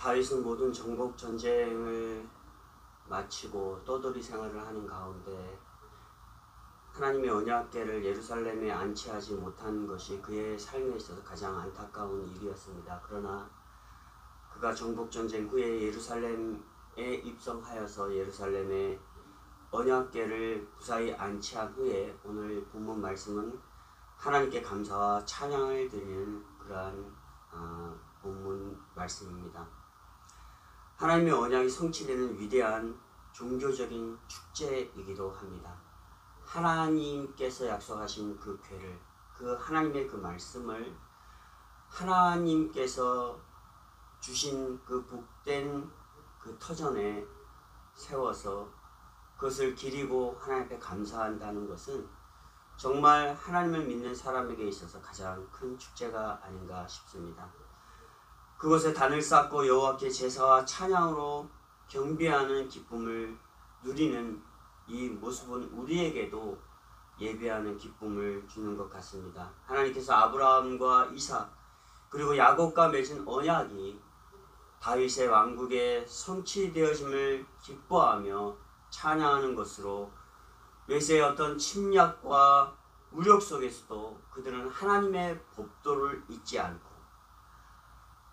다윗은 모든 정복 전쟁을 마치고 떠돌이 생활을 하는 가운데 하나님의 언약궤를 예루살렘에 안치하지 못한 것이 그의 삶에 있어서 가장 안타까운 일이었습니다. 그러나 그가 정복 전쟁 후에 예루살렘에 입성하여서 예루살렘에 언약궤를 무사히 안치한 후에 오늘 본문 말씀은 하나님께 감사와 찬양을 드리는 그러한 본문 말씀입니다. 하나님의 언약이 성취되는 위대한 종교적인 축제이기도 합니다. 하나님께서 약속하신 그 궤를, 그 하나님의 그 말씀을 하나님께서 주신 그 복된 그 터전에 세워서 그것을 기리고 하나님 앞에 감사한다는 것은 정말 하나님을 믿는 사람에게 있어서 가장 큰 축제가 아닌가 싶습니다. 그곳에 단을 쌓고 여호와께 제사와 찬양으로 경배하는 기쁨을 누리는 이 모습은 우리에게도 예배하는 기쁨을 주는 것 같습니다. 하나님께서 아브라함과 이삭 그리고 야곱과 맺은 언약이 다윗의 왕국의 성취되어짐을 기뻐하며 찬양하는 것으로 외세의 어떤 침략과 우력 속에서도 그들은 하나님의 법도를 잊지 않고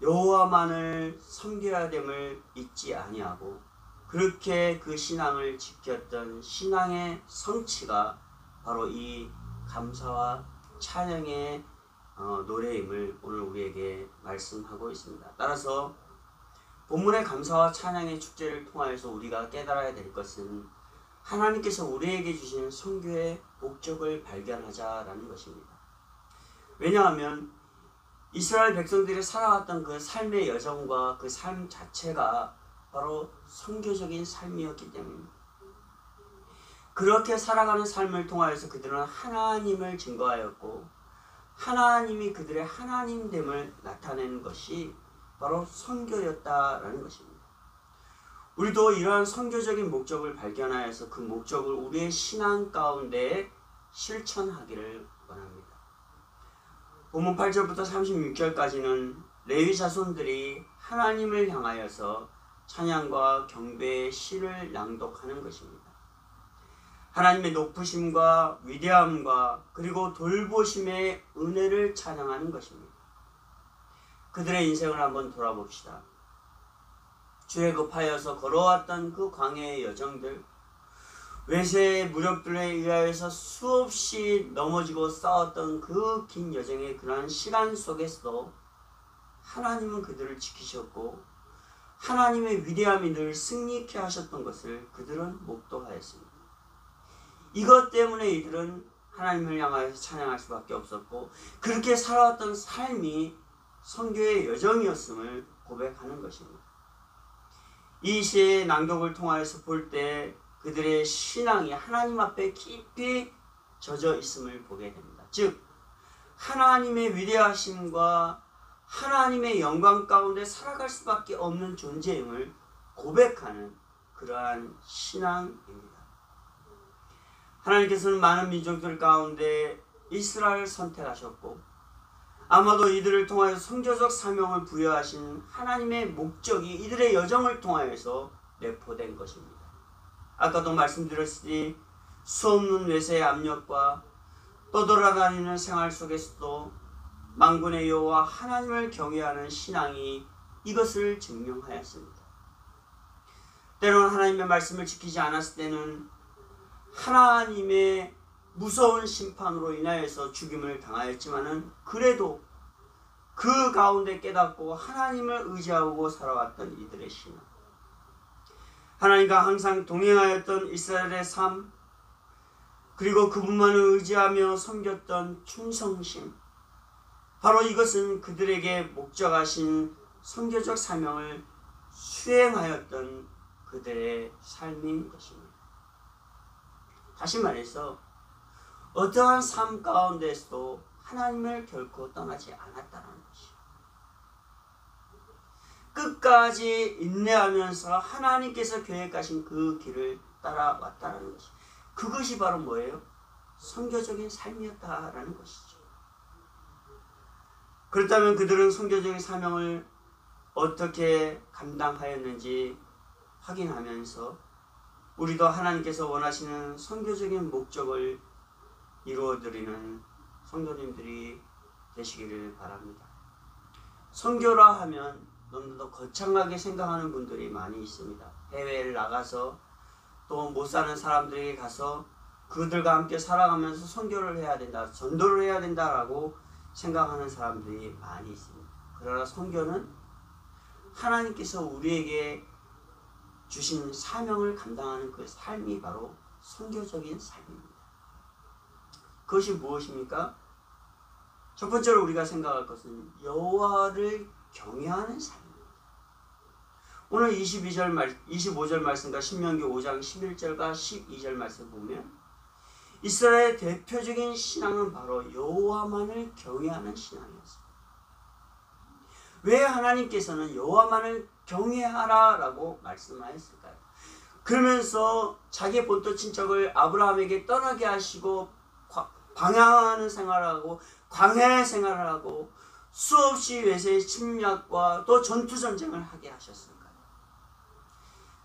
여호와만을 섬겨야 됨을 잊지 아니하고 그렇게 그 신앙을 지켰던 신앙의 성취가 바로 이 감사와 찬양의 노래임을 오늘 우리에게 말씀하고 있습니다. 따라서 본문의 감사와 찬양의 축제를 통하여서 우리가 깨달아야 될 것은 하나님께서 우리에게 주신 선교의 목적을 발견하자라는 것입니다. 왜냐하면 이스라엘 백성들이 살아왔던 그 삶의 여정과 그 삶 자체가 바로 선교적인 삶이었기 때문입니다. 그렇게 살아가는 삶을 통하여서 그들은 하나님을 증거하였고 하나님이 그들의 하나님됨을 나타내는 것이 바로 선교였다라는 것입니다. 우리도 이러한 선교적인 목적을 발견하여서 그 목적을 우리의 신앙 가운데 실천하기를 원합니다. 본문 8절부터 36절까지는 레위 자손들이 하나님을 향하여서 찬양과 경배의 시를 낭독하는 것입니다. 하나님의 높으심과 위대함과 그리고 돌보심의 은혜를 찬양하는 것입니다. 그들의 인생을 한번 돌아봅시다. 주에 급하여서 걸어왔던 그 광야의 여정들, 외세의 무력들에 의하여서 수없이 넘어지고 싸웠던 그 긴 여정의 그러한 시간 속에서도 하나님은 그들을 지키셨고 하나님의 위대함이 늘 승리케 하셨던 것을 그들은 목도하였습니다. 이것 때문에 이들은 하나님을 향하여서 찬양할 수밖에 없었고 그렇게 살아왔던 삶이 선교의 여정이었음을 고백하는 것입니다. 이 시의 낭독을 통하여서 볼 때 그들의 신앙이 하나님 앞에 깊이 젖어 있음을 보게 됩니다. 즉 하나님의 위대하심과 하나님의 영광 가운데 살아갈 수밖에 없는 존재임을 고백하는 그러한 신앙입니다. 하나님께서는 많은 민족들 가운데 이스라엘을 선택하셨고 아마도 이들을 통하여 선교적 사명을 부여하신 하나님의 목적이 이들의 여정을 통하여서 내포된 것입니다. 아까도 말씀드렸으니 수없는 외세의 압력과 떠돌아다니는 생활 속에서도 만군의 여호와 하나님을 경외하는 신앙이 이것을 증명하였습니다. 때로는 하나님의 말씀을 지키지 않았을 때는 하나님의 무서운 심판으로 인하여서 죽임을 당하였지만은 그래도 그 가운데 깨닫고 하나님을 의지하고 살아왔던 이들의 신앙, 하나님과 항상 동행하였던 이스라엘의 삶, 그리고 그분만을 의지하며 섬겼던 충성심, 바로 이것은 그들에게 목적하신 선교적 사명을 수행하였던 그들의 삶인 것입니다. 다시 말해서 어떠한 삶 가운데서도 하나님을 결코 떠나지 않았다는 것이요. 끝까지 인내하면서 하나님께서 계획하신 그 길을 따라왔다는 것이, 그것이 바로 뭐예요? 선교적인 삶이었다라는 것이죠. 그렇다면 그들은 선교적인 사명을 어떻게 감당하였는지 확인하면서 우리도 하나님께서 원하시는 선교적인 목적을 이루어드리는 성도님들이 되시기를 바랍니다. 선교라 하면 너무 더 거창하게 생각하는 분들이 많이 있습니다. 해외를 나가서 또 못 사는 사람들에게 가서 그들과 함께 살아가면서 선교를 해야 된다, 전도를 해야 된다라고 생각하는 사람들이 많이 있습니다. 그러나 선교는 하나님께서 우리에게 주신 사명을 감당하는 그 삶이 바로 선교적인 삶입니다. 그것이 무엇입니까? 첫 번째로 우리가 생각할 것은 여호와를 경외하는 삶입니다. 오늘 25절 말씀과 신명기 5장 11절과 12절 말씀 보면 이스라엘의 대표적인 신앙은 바로 여호와만을 경외하는 신앙이었습니다. 왜 하나님께서는 여호와만을 경외하라 라고 말씀하셨을까요? 그러면서 자기의 본토 친척을 아브라함에게 떠나게 하시고 방황하는 생활을 하고 광야 생활을 하고 수없이 외세의 침략과 또 전투전쟁을 하게 하셨을까요?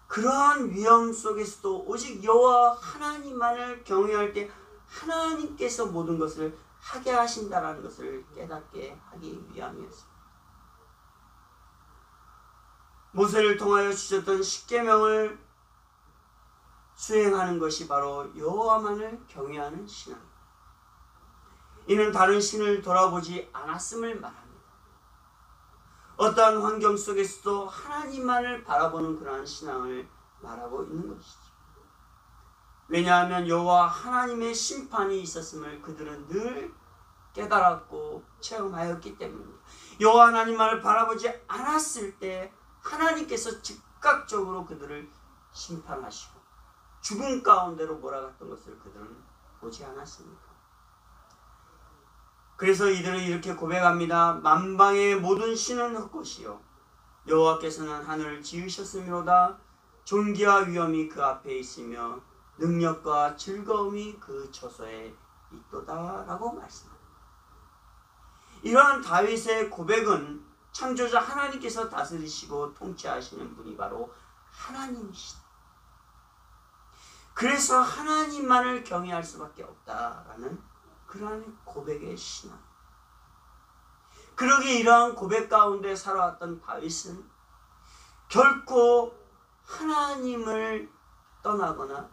그러한 위험 속에서도 오직 여호와 하나님만을 경외할 때 하나님께서 모든 것을 하게 하신다라는 것을 깨닫게 하기 위함이었습니다. 모세를 통하여 주셨던 십계명을 수행하는 것이 바로 여호와만을 경외하는 신앙입니다. 이는 다른 신을 돌아보지 않았음을 말합니다. 어떠한 환경 속에서도 하나님만을 바라보는 그러한 신앙을 말하고 있는 것이죠. 왜냐하면 여호와 하나님의 심판이 있었음을 그들은 늘 깨달았고 체험하였기 때문입니다. 여호와 하나님만을 바라보지 않았을 때 하나님께서 즉각적으로 그들을 심판하시고 죽음 가운데로 몰아갔던 것을 그들은 보지 않았습니까? 그래서 이들은 이렇게 고백합니다. 만방의 모든 신은 헛것이요 여호와께서는 하늘을 지으셨으므로다. 존귀와 위엄이 그 앞에 있으며 능력과 즐거움이 그 처소에 있도다 라고 말씀합니다. 이러한 다윗의 고백은 창조자 하나님께서 다스리시고 통치하시는 분이 바로 하나님이시다. 그래서 하나님만을 경외할 수밖에 없다라는 그러한 고백의 신앙. 그러기에 이러한 고백 가운데 살아왔던 다윗은 결코 하나님을 떠나거나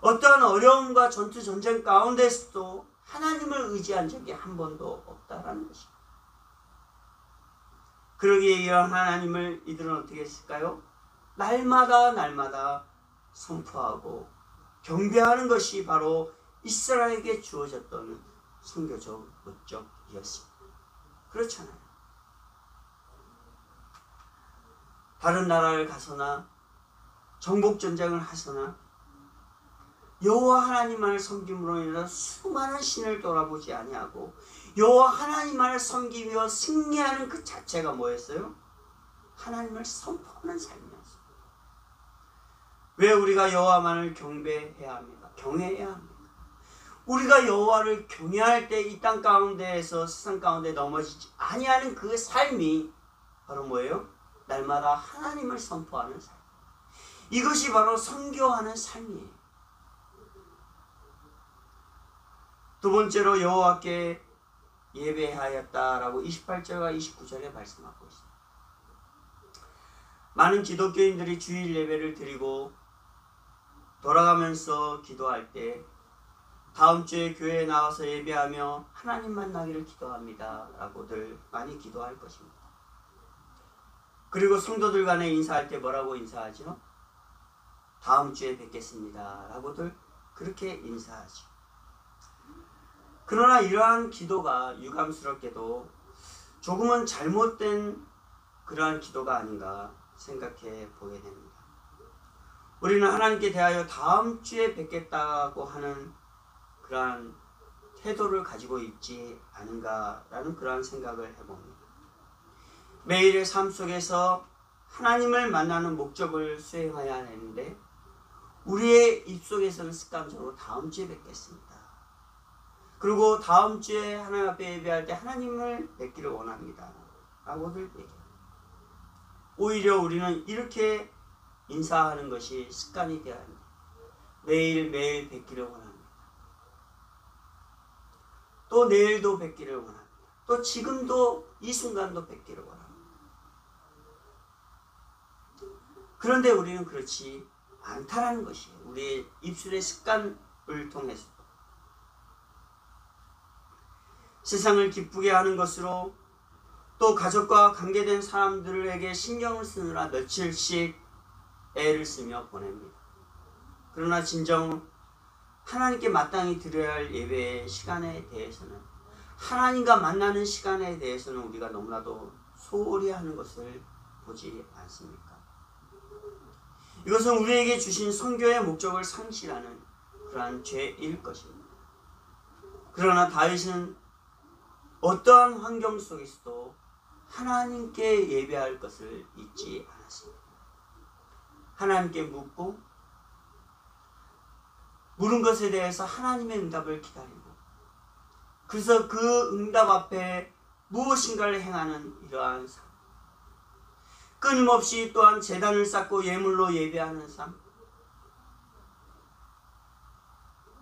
어떠한 어려움과 전투 전쟁 가운데서도 하나님을 의지한 적이 한 번도 없다라는 것입니다. 그러기에 이러한 하나님을 이들은 어떻게 했을까요? 날마다 선포하고 경배하는 것이 바로 이스라엘에게 주어졌던 선교적 목적이었습니다. 그렇잖아요. 다른 나라를 가서나 정복전쟁을 하거나 여호와 하나님만을 섬김으로 인해서 수많은 신을 돌아보지 아니하고 여호와 하나님만을 섬기며 승리하는 그 자체가 뭐였어요? 하나님을 선포하는 삶이었어요. 왜 우리가 여호와만을 경배해야 합니까? 경외해야 합니까? 우리가 여호와를 경외할 때 이 땅 가운데에서 세상 가운데 넘어지지 아니하는 그 삶이 바로 뭐예요? 날마다 하나님을 선포하는 삶. 이것이 바로 선교하는 삶이에요. 두 번째로 여호와께 예배하였다라고 28절과 29절에 말씀하고 있습니다. 많은 기독교인들이 주일 예배를 드리고 돌아가면서 기도할 때 다음 주에 교회에 나와서 예배하며 하나님 만나기를 기도합니다 라고들 많이 기도할 것입니다. 그리고 성도들 간에 인사할 때 뭐라고 인사하죠? 다음 주에 뵙겠습니다 라고들 그렇게 인사하죠. 그러나 이러한 기도가 유감스럽게도 조금은 잘못된 그러한 기도가 아닌가 생각해 보게 됩니다. 우리는 하나님께 대하여 다음 주에 뵙겠다고 하는 그러한 태도를 가지고 있지 않은가라는 그러한 생각을 해봅니다. 매일의 삶 속에서 하나님을 만나는 목적을 수행해야 하는데 우리의 입속에서는 습관적으로 다음 주에 뵙겠습니다. 그리고 다음 주에 하나님 앞에 예배할 때 하나님을 뵙기를 원합니다 라고들 얘기합니다. 오히려 우리는 이렇게 인사하는 것이 습관이 되어야 합니다. 매일매일 뵙기를 원합니다. 또 내일도 뵙기를 원합니다. 또 지금도 이 순간도 뵙기를 원합니다. 그런데 우리는 그렇지 않다라는 것이에요. 우리의 입술의 습관을 통해서 세상을 기쁘게 하는 것으로 또 가족과 관계된 사람들에게 신경을 쓰느라 며칠씩 애를 쓰며 보냅니다. 그러나 진정 하나님께 마땅히 드려야 할 예배의 시간에 대해서는, 하나님과 만나는 시간에 대해서는 우리가 너무나도 소홀히 하는 것을 보지 않습니까? 이것은 우리에게 주신 선교의 목적을 상실하는 그러한 죄일 것입니다. 그러나 다윗은 어떠한 환경 속에서도 하나님께 예배할 것을 잊지 않았습니다. 하나님께 묻고 물은 것에 대해서 하나님의 응답을 기다리고, 그래서 그 응답 앞에 무엇인가를 행하는 이러한 삶, 끊임없이 또한 제단을 쌓고 예물로 예배하는 삶,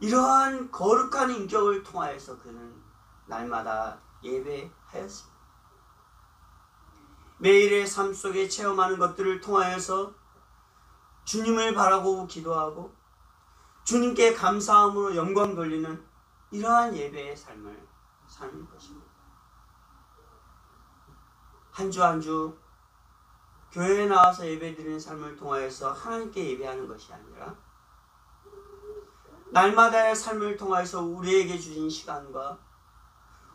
이러한 거룩한 인격을 통하여서 그는 날마다 예배하였습니다. 매일의 삶 속에 체험하는 것들을 통하여서 주님을 바라고 기도하고 주님께 감사함으로 영광 돌리는 이러한 예배의 삶을 사는 것입니다. 한 주 한 주 교회에 나와서 예배드리는 삶을 통하여서 하나님께 예배하는 것이 아니라 날마다의 삶을 통하여서 우리에게 주신 시간과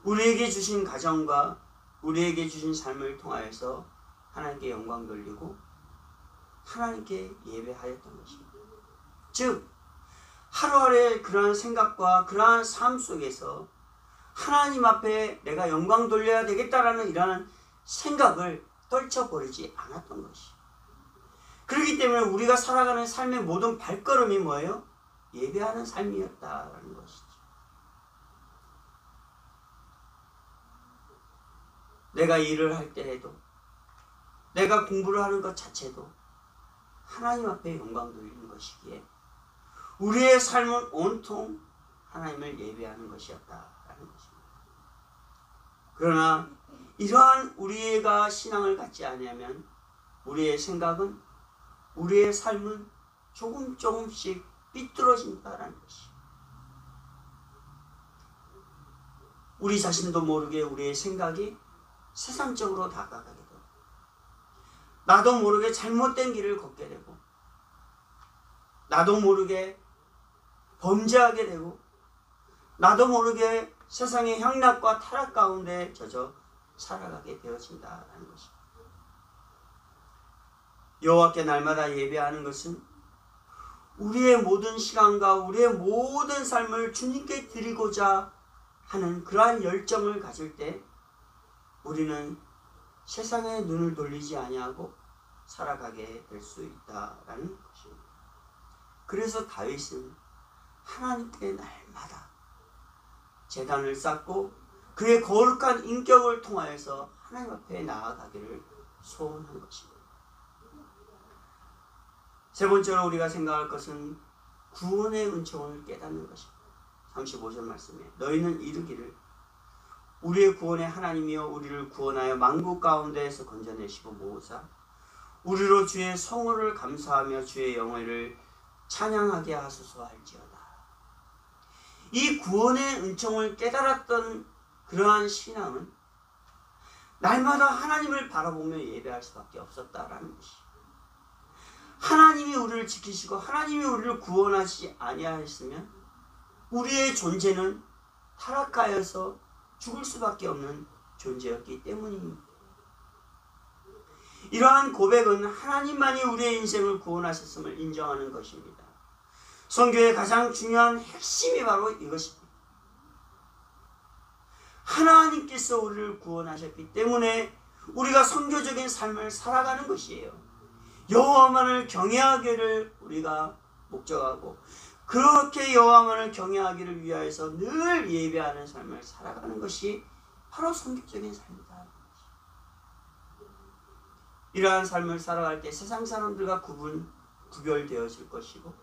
우리에게 주신 가정과 우리에게 주신 삶을 통하여서 하나님께 영광 돌리고 하나님께 예배하였던 것입니다. 즉 하루하루의 그러한 생각과 그러한 삶 속에서 하나님 앞에 내가 영광 돌려야 되겠다라는 이러한 생각을 떨쳐버리지 않았던 것이에요. 그렇기 때문에 우리가 살아가는 삶의 모든 발걸음이 뭐예요? 예배하는 삶이었다라는 것이죠. 내가 일을 할 때에도, 내가 공부를 하는 것 자체도 하나님 앞에 영광 돌리는 것이기에 우리의 삶은 온통 하나님을 예배하는 것이었다라는 것입니다. 그러나 이러한 우리가 신앙을 갖지 않으면 우리의 생각은, 우리의 삶은 조금씩 삐뚤어진다라는 것이에요. 우리 자신도 모르게 우리의 생각이 세상적으로 다가가게 되고, 나도 모르게 잘못된 길을 걷게 되고, 나도 모르게 범죄하게 되고, 나도 모르게 세상의 향락과 타락 가운데 젖어 살아가게 되어진다라는 것입니다. 여호와께 날마다 예배하는 것은 우리의 모든 시간과 우리의 모든 삶을 주님께 드리고자 하는 그러한 열정을 가질 때 우리는 세상에 눈을 돌리지 아니하고 살아가게 될 수 있다라는 것입니다. 그래서 다윗은 하나님께 날마다 제단을 쌓고 그의 거룩한 인격을 통하여서 하나님 앞에 나아가기를 소원한 것입니다. 세 번째로 우리가 생각할 것은 구원의 은총을 깨닫는 것입니다. 35절 말씀에 너희는 이르기를 우리의 구원의 하나님이여 우리를 구원하여 만국 가운데에서 건져내시고 모으사 우리로 주의 성호를 감사하며 주의 영예를 찬양하게 하소서 할지어다. 이 구원의 은총을 깨달았던 그러한 신앙은 날마다 하나님을 바라보며 예배할 수밖에 없었다라는 것이에요. 하나님이 우리를 지키시고 하나님이 우리를 구원하지 아니하였으면 우리의 존재는 타락하여서 죽을 수밖에 없는 존재였기 때문입니다. 이러한 고백은 하나님만이 우리의 인생을 구원하셨음을 인정하는 것입니다. 선교의 가장 중요한 핵심이 바로 이것입니다. 하나님께서 우리를 구원하셨기 때문에 우리가 선교적인 삶을 살아가는 것이에요. 여호와만을 경외하기를 우리가 목적하고 그렇게 여호와만을 경외하기를 위하여서 늘 예배하는 삶을 살아가는 것이 바로 선교적인 삶이다. 이러한 삶을 살아갈 때 세상 사람들과 구별되어질 것이고,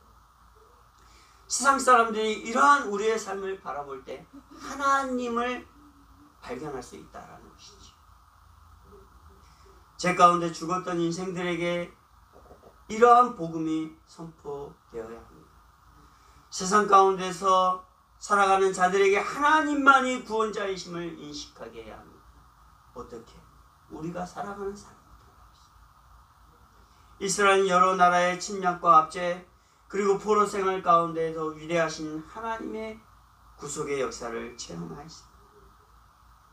세상 사람들이 이러한 우리의 삶을 바라볼 때 하나님을 발견할 수 있다라는 것이죠. 제 가운데 죽었던 인생들에게 이러한 복음이 선포되어야 합니다. 세상 가운데서 살아가는 자들에게 하나님만이 구원자이심을 인식하게 해야 합니다. 어떻게? 우리가 살아가는 삶입니다. 이스라엘 여러 나라의 침략과 압제, 그리고 포로 생활 가운데에서 위대하신 하나님의 구속의 역사를 체험하였습니다.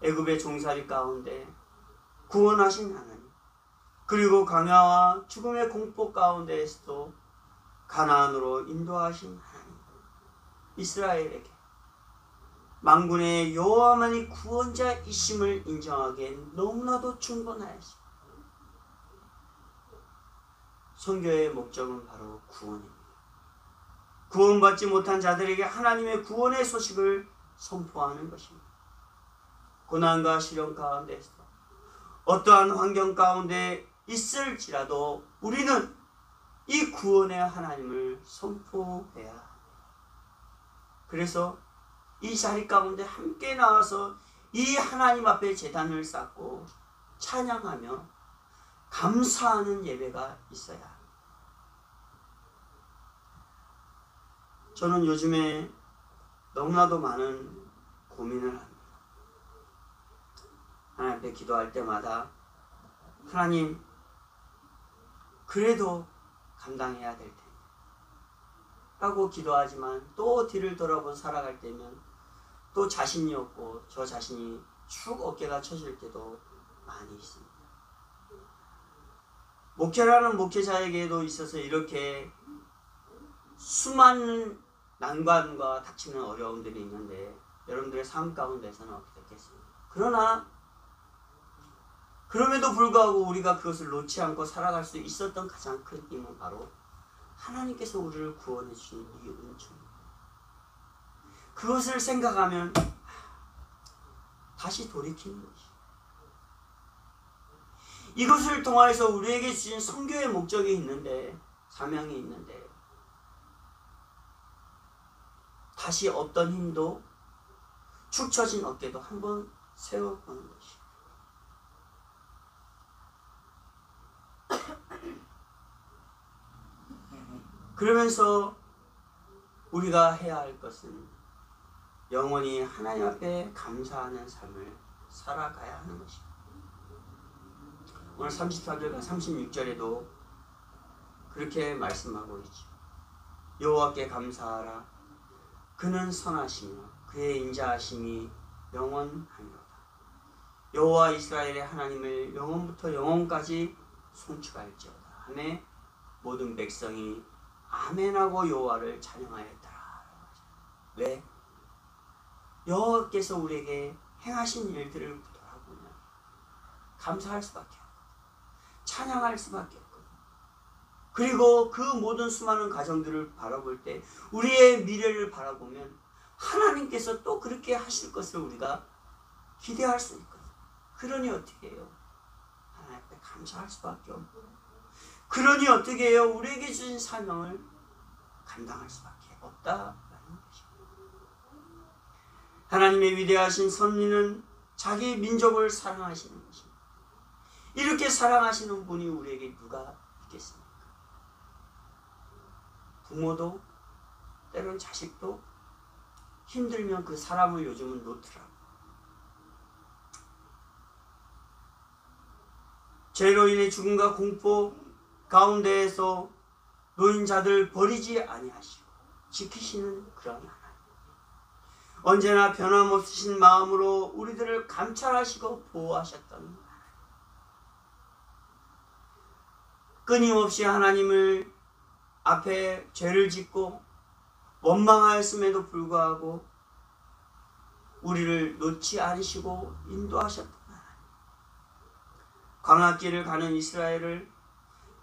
애굽의 종살이 가운데 구원하신 하나님, 그리고 광야와 죽음의 공포 가운데에서도 가나안으로 인도하신 하나님, 이스라엘에게 만군의 여호와만이 구원자이심을 인정하기엔 너무나도 충분하였습니다. 선교의 목적은 바로 구원입니다. 구원받지 못한 자들에게 하나님의 구원의 소식을 선포하는 것입니다. 고난과 시련 가운데서 어떠한 환경 가운데 있을지라도 우리는 이 구원의 하나님을 선포해야 합니다. 그래서 이 자리 가운데 함께 나와서 이 하나님 앞에 제단을 쌓고 찬양하며 감사하는 예배가 있어야 합니다. 저는 요즘에 너무나도 많은 고민을 합니다. 하나님 앞에 기도할 때마다 하나님, 그래도 감당해야 될 텐데 라고 기도하지만 또 뒤를 돌아보고 살아갈 때면 또 자신이 없고 저 자신이 축 어깨가 쳐질 때도 많이 있습니다. 목회라는 목회자에게도 있어서 이렇게 수많은 난관과 닥치는 어려움들이 있는데 여러분들의 삶 가운데서는 어떻게 됐겠습니까? 그러나 그럼에도 불구하고 우리가 그것을 놓지 않고 살아갈 수 있었던 가장 큰 힘은 바로 하나님께서 우리를 구원해 주신 이 은총입니다. 그것을 생각하면 다시 돌이키는 것이죠. 이것을 통하여서 우리에게 주신 선교의 목적이 있는데, 사명이 있는데 다시 어떤 힘도, 축 처진 어깨도 한번 세워보는 것이죠. 그러면서 우리가 해야 할 것은 영원히 하나님 앞에 감사하는 삶을 살아가야 하는 것입니다. 오늘 34절과 36절에도 그렇게 말씀하고 있죠. 여호와께 감사하라. 그는 선하시며 그의 인자하심이 영원하니로다. 여호와 이스라엘의 하나님을 영원부터 영원까지 송축할지어다 하매 모든 백성이 아멘하고 여호와를 찬양하였더라. 왜? 여호와께서 우리에게 행하신 일들을 돌아보면 감사할 수밖에 없고 찬양할 수밖에 없고, 그리고 그 모든 수많은 가정들을 바라볼 때 우리의 미래를 바라보면 하나님께서 또 그렇게 하실 것을 우리가 기대할 수 있거든요. 그러니 어떻게 해요? 하나님 앞에 감사할 수밖에 없고, 그러니 어떻게 해요? 우리에게 주신 사명을 감당할 수밖에 없다라는 것입니다. 하나님의 위대하신 섭리는 자기 민족을 사랑하시는 것입니다. 이렇게 사랑하시는 분이 우리에게 누가 있겠습니까? 부모도 때로는 자식도 힘들면 그 사람을 요즘은 놓더라고요. 죄로 인해 죽음과 공포 가운데에서 노인자들 버리지 아니하시고 지키시는 그런 하나님, 언제나 변함없으신 마음으로 우리들을 감찰하시고 보호하셨던 하나님, 끊임없이 하나님을 앞에 죄를 짓고 원망하였음에도 불구하고 우리를 놓지 않으시고 인도하셨던 하나님, 광야길을 가는 이스라엘을,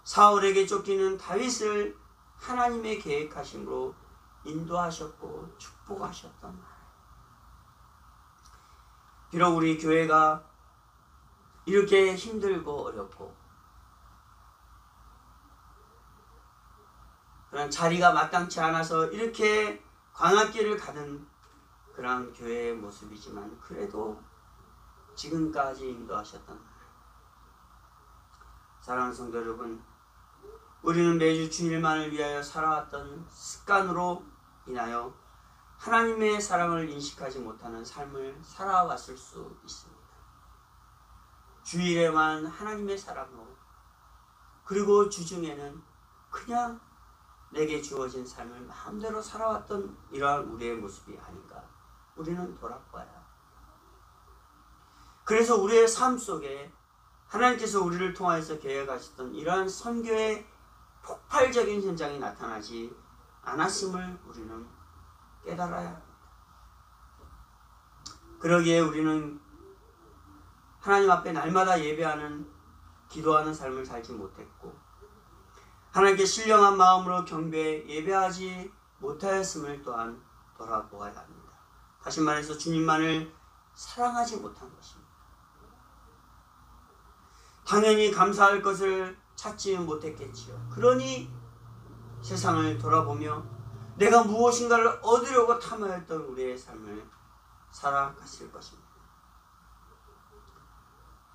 사울에게 쫓기는 다윗을 하나님의 계획하심으로 인도하셨고 축복하셨던 하나님. 비록 우리 교회가 이렇게 힘들고 어렵고 그런 자리가 마땅치 않아서 이렇게 광야길을 가는 그런 교회의 모습이지만 그래도 지금까지 인도하셨던 하나님. 사랑하는 성도 여러분, 우리는 매주 주일만을 위하여 살아왔던 습관으로 인하여 하나님의 사랑을 인식하지 못하는 삶을 살아왔을 수 있습니다. 주일에만 하나님의 사랑으로, 그리고 주중에는 그냥 내게 주어진 삶을 마음대로 살아왔던 이러한 우리의 모습이 아닌가. 우리는 돌아봐야. 그래서 우리의 삶 속에 하나님께서 우리를 통하여서 계획하셨던 이러한 선교의 폭발적인 현장이 나타나지 않았음을 우리는 깨달아야 합니다. 그러기에 우리는 하나님 앞에 날마다 예배하는, 기도하는 삶을 살지 못했고 하나님께 신령한 마음으로 경배해 예배하지 못하였음을 또한 돌아보아야 합니다. 다시 말해서 주님만을 사랑하지 못한 것입니다. 당연히 감사할 것을 찾지 못했겠지요. 그러니 세상을 돌아보며 내가 무엇인가를 얻으려고 탐하였던 우리의 삶을 살아갔을 것입니다.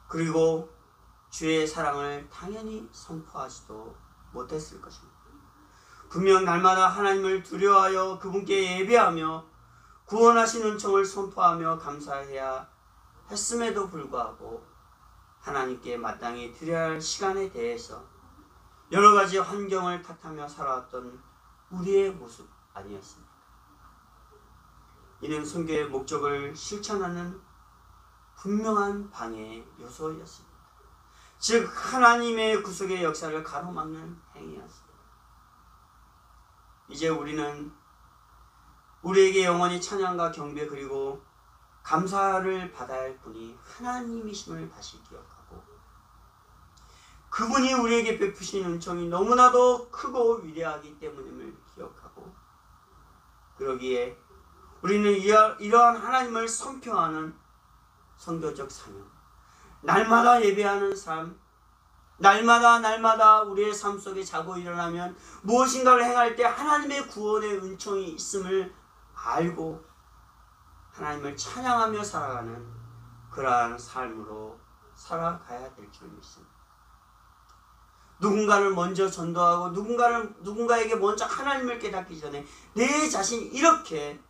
그리고 주의 사랑을 당연히 선포하지도 못했을 것입니다. 분명 날마다 하나님을 두려워하여 그분께 예배하며 구원하신 은총을 선포하며 감사해야 했음에도 불구하고 하나님께 마땅히 드려야 할 시간에 대해서 여러 가지 환경을 탓하며 살아왔던 우리의 모습 아니었습니까? 이는 선교의 목적을 실천하는 분명한 방해의 요소였습니다. 즉 하나님의 구속의 역사를 가로막는 행위였습니다. 이제 우리는 우리에게 영원히 찬양과 경배 그리고 감사를 받아야 할 분이 하나님이심을 다시 기억하고 그분이 우리에게 베푸신 은총이 너무나도 크고 위대하기 때문임을 기억하고 그러기에 우리는 이러한 하나님을 선포하는 선교적 사명, 날마다 예배하는 삶, 날마다 우리의 삶 속에 자고 일어나면 무엇인가를 행할 때 하나님의 구원의 은총이 있음을 알고 하나님을 찬양하며 살아가는 그러한 삶으로 살아가야 될 줄 믿습니다. 누군가를 먼저 전도하고 누군가에게 먼저 하나님을 깨닫기 전에 내 자신 이렇게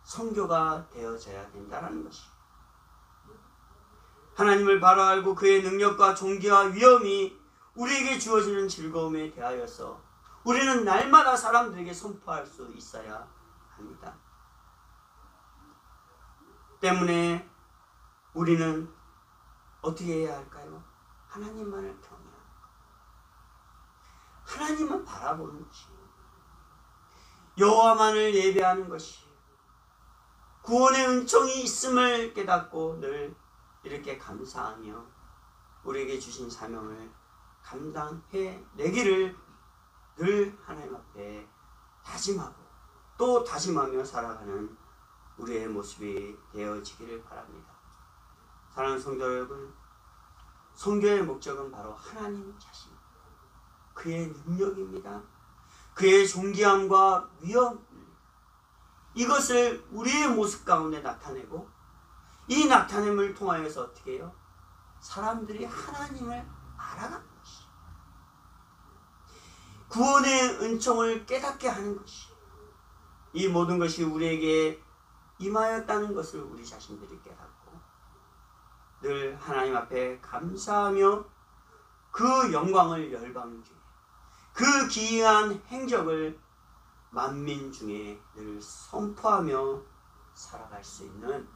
선교가 되어져야 된다는 것이죠. 하나님을 바로 알고 그의 능력과 존귀와 위엄이 우리에게 주어지는 즐거움에 대하여서 우리는 날마다 사람들에게 선포할 수 있어야 합니다. 때문에 우리는 어떻게 해야 할까요? 하나님만을 경외하는 것. 하나님만 바라보는 것이에요. 여호와만을 예배하는 것이에요. 구원의 은총이 있음을 깨닫고 늘 이렇게 감사하며 우리에게 주신 사명을 감당해 내기를 늘 하나님 앞에 다짐하고 또 다짐하며 살아가는 우리의 모습이 되어지기를 바랍니다. 사랑하는 성도 여러분, 선교의 목적은 바로 하나님 자신, 그의 능력입니다. 그의 존귀함과 위엄, 이것을 우리의 모습 가운데 나타내고 이 나타냄을 통하여서 어떻게 해요? 사람들이 하나님을 알아가는 것이, 구원의 은총을 깨닫게 하는 것이, 이 모든 것이 우리에게 임하였다는 것을 우리 자신들이 깨닫고 늘 하나님 앞에 감사하며 그 영광을 열방 중에 그 기이한 행적을 만민 중에 늘 선포하며 살아갈 수 있는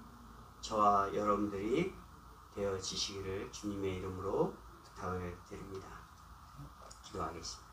저와 여러분들이 되어지시기를 주님의 이름으로 부탁을 드립니다. 기도하겠습니다.